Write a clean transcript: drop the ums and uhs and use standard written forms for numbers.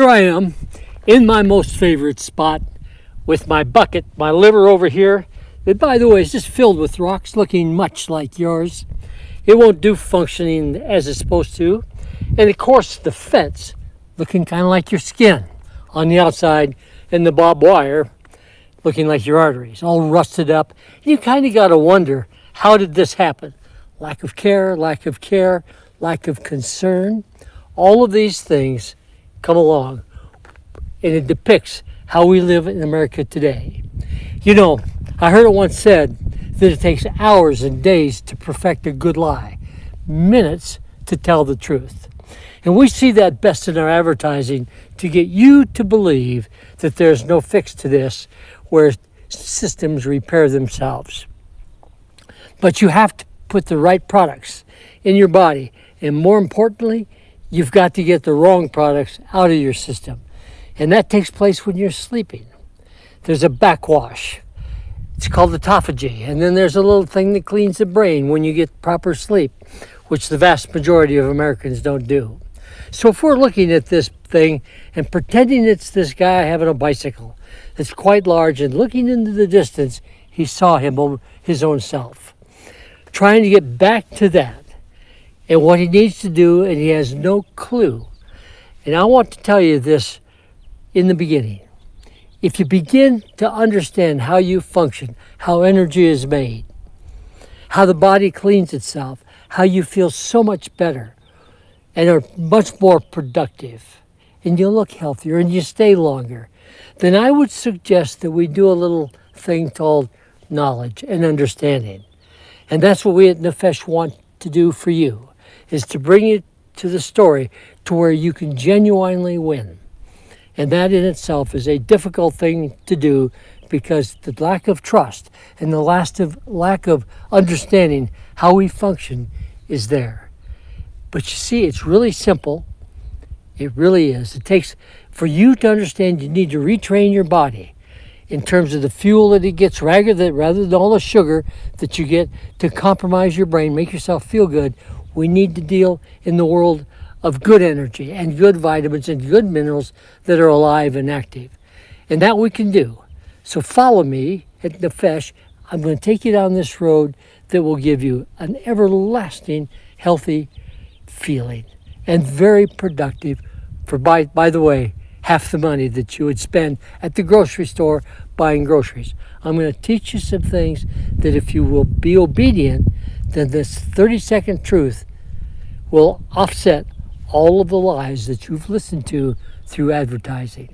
I am in my most favorite spot with my bucket, my liver over here, that by the way is just filled with rocks looking much like yours. It won't do functioning as it's supposed to. And of course the fence looking kind of like your skin on the outside, and the barbed wire looking like your arteries, all rusted up. You kind of got to wonder, how did this happen? Lack of care, lack of concern. All of these things come along, and it depicts how we live in America today. You know, I heard it once said that it takes hours and days to perfect a good lie, minutes to tell the truth. And we see that best in our advertising to get you to believe that there's no fix to this, where systems repair themselves. But you have to put the right products in your body, and more importantly, you've got to get the wrong products out of your system. And that takes place when you're sleeping. There's a backwash. It's called autophagy. And then there's a little thing that cleans the brain when you get proper sleep, which the vast majority of Americans don't do. So if we're looking at this thing and pretending it's this guy having a bicycle that's quite large, and looking into the distance, he saw his own self. Trying to get back to that and what he needs to do, and he has no clue. And I want to tell you this in the beginning. If you begin to understand how you function, how energy is made, how the body cleans itself, how you feel so much better and are much more productive, and you look healthier and you stay longer, then I would suggest that we do a little thing called knowledge and understanding. And that's what we at Nefesh want to do for you, is to bring you to the story to where you can genuinely win. And that in itself is a difficult thing to do, because the lack of trust and the lack of understanding how we function is there. But you see, it's really simple. It really is. It takes, for you to understand, you need to retrain your body in terms of the fuel that it gets, rather than all the sugar that you get to compromise your brain, make yourself feel good. We need to deal in the world of good energy and good vitamins and good minerals that are alive and active. And that we can do. So follow me at Nefesh. I'm going to take you down this road that will give you an everlasting, healthy feeling, and very productive for, by the way, half the money that you would spend at the grocery store buying groceries. I'm going to teach you some things that if you will be obedient, then this 30-second truth will offset all of the lies that you've listened to through advertising.